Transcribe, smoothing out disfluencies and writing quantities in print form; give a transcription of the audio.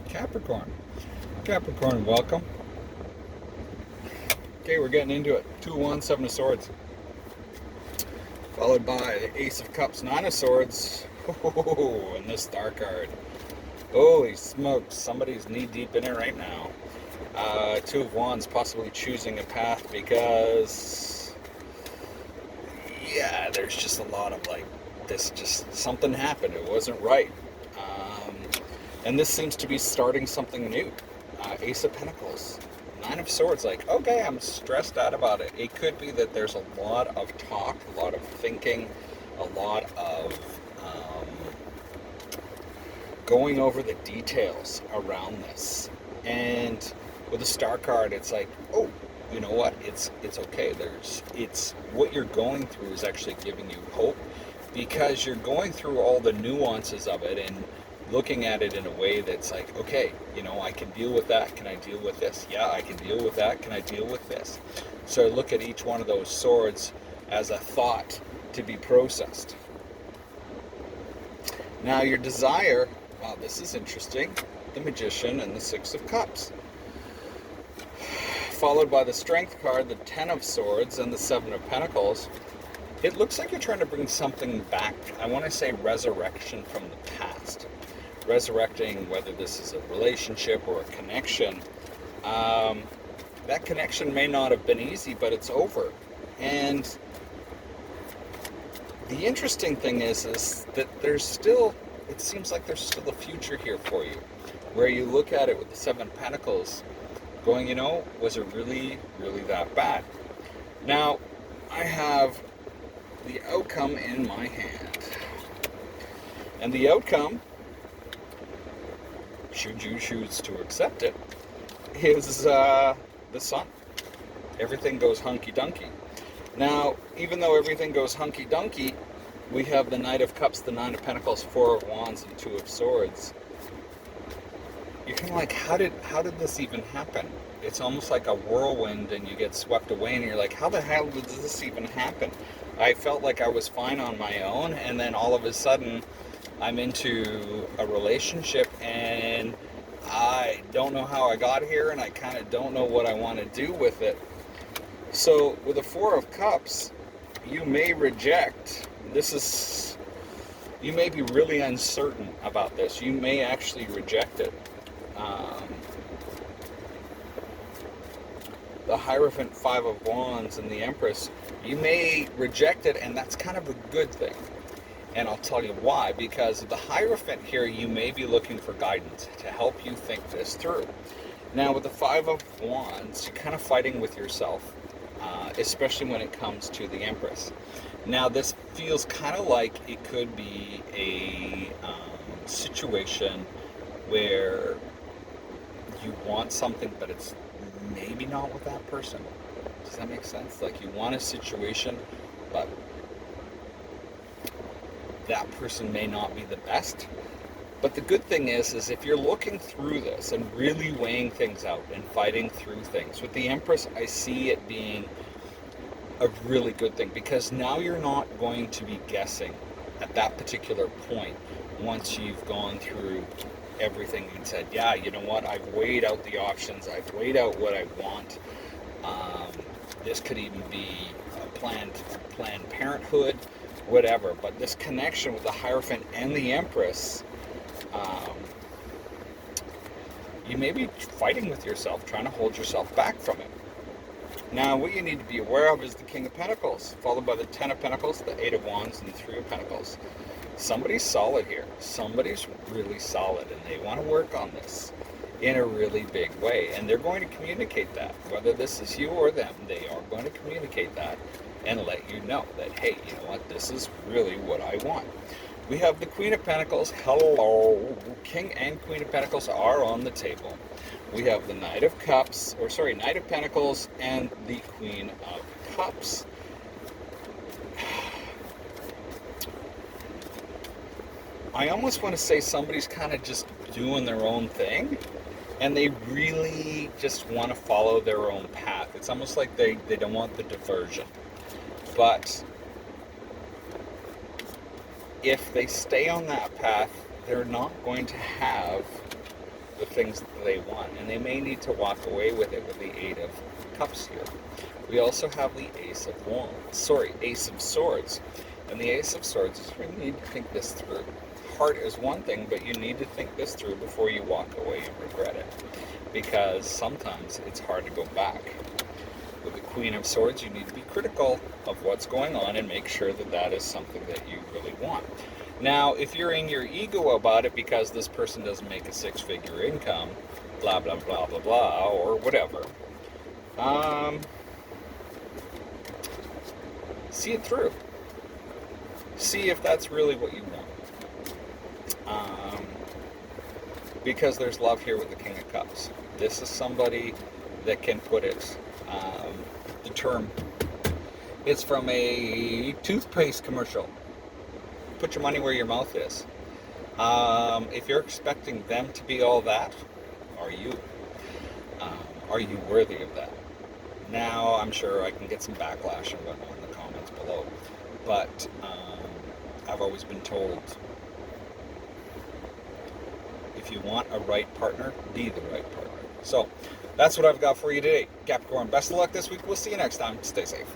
Capricorn. Capricorn, welcome. Okay, we're getting into it. 2 of Wands, 7 of Swords. Followed by the Ace of Cups, 9 of Swords. Oh, and this Star card. Holy smokes, somebody's knee deep in it right now. 2 of Wands, possibly choosing a path because, yeah, there's just a lot of something happened. It wasn't right. And this seems to be starting something new. Ace of Pentacles, 9 of Swords, okay, I'm stressed out about it. It could be that there's a lot of talk, a lot of thinking, a lot of going over the details around this. And with the Star card, it's oh, you know what? It's okay. It's what you're going through is actually giving you hope, because you're going through all the nuances of it and looking at it in a way that's okay, I can deal with that. Can I deal with this? Yeah, I can deal with that. Can I deal with this? So look at each one of those swords as a thought to be processed. Now your desire, wow, this is interesting. The Magician and the 6 of Cups. Followed by the Strength card, the 10 of Swords and the 7 of Pentacles. It looks like you're trying to bring something back. I want to say resurrection from the past. Resurrecting, whether this is a relationship or a connection. That connection may not have been easy, but it's over. And the interesting thing is that it seems like there's still a future here for you, where you look at it with the 7 of Pentacles going, was it really, really that bad? Now, I have the outcome in my hand. And the outcome, should you choose to accept it, is the Sun. Everything goes hunky-dunky. Now, even though everything goes hunky-dunky, we have the Knight of Cups, the 9 of Pentacles, 4 of Wands, and 2 of Swords. You're kind of how did this even happen? It's almost like a whirlwind and you get swept away and you're like, how the hell did this even happen? I felt like I was fine on my own, and then all of a sudden I'm into a relationship and I don't know how I got here, and I kind of don't know what I want to do with it. So with the 4 of Cups, you may reject. You may be really uncertain about this. You may actually reject it. The Hierophant, 5 of Wands, and the Empress, you may reject it, and that's kind of a good thing. And I'll tell you why. Because the Hierophant here, you may be looking for guidance to help you think this through. Now, with the 5 of Wands, you're kind of fighting with yourself, especially when it comes to the Empress. Now, this feels kind of like it could be a situation where you want something, but it's maybe not with that person. Does that make sense? You want a situation, but that person may not be the best. But the good thing is if you're looking through this and really weighing things out and fighting through things, with the Empress, I see it being a really good thing, because now you're not going to be guessing at that particular point once you've gone through everything and said, yeah, you know what, I've weighed out the options, I've weighed out what I want. This could even be a planned parenthood, whatever. But this connection with the Hierophant and the Empress, you may be fighting with yourself, trying to hold yourself back from it. Now, what you need to be aware of is the King of Pentacles, followed by the 10 of Pentacles, the 8 of Wands, and the 3 of Pentacles. Somebody's solid here. Somebody's really solid, and they want to work on this in a really big way. And they're going to communicate that. Whether this is you or them, they are going to communicate that and let you know that, hey, you know what, this is really what I want. We have the Queen of Pentacles. Hello. King and Queen of Pentacles are on the table. We have the Knight of Pentacles and the Queen of Cups. I almost want to say somebody's kind of just doing their own thing, and they really just want to follow their own path. It's almost like they don't want the diversion. But if they stay on that path, they're not going to have the things that they want, and they may need to walk away with it with the Eight of Cups here. We also have the Ace of Swords. And the Ace of Swords is where you need to think this through. Heart is one thing, but you need to think this through before you walk away and regret it. Because sometimes it's hard to go back. With the Queen of Swords, you need to be critical of what's going on and make sure that that is something that you really want. Now, if you're in your ego about it because this person doesn't make a six-figure income, blah, blah, blah, blah, blah, or whatever, see it through. See if that's really what you want. Because there's love here with the King of Cups. This is somebody that can put it, the term, it's from a toothpaste commercial. Put your money where your mouth is. If you're expecting them to be all that, are you? Are you worthy of that? Now, I'm sure I can get some backlash and whatnot in the comments below. But I've always been told, if you want a right partner, be the right partner. So, that's what I've got for you today. Capricorn, best of luck this week. We'll see you next time. Stay safe.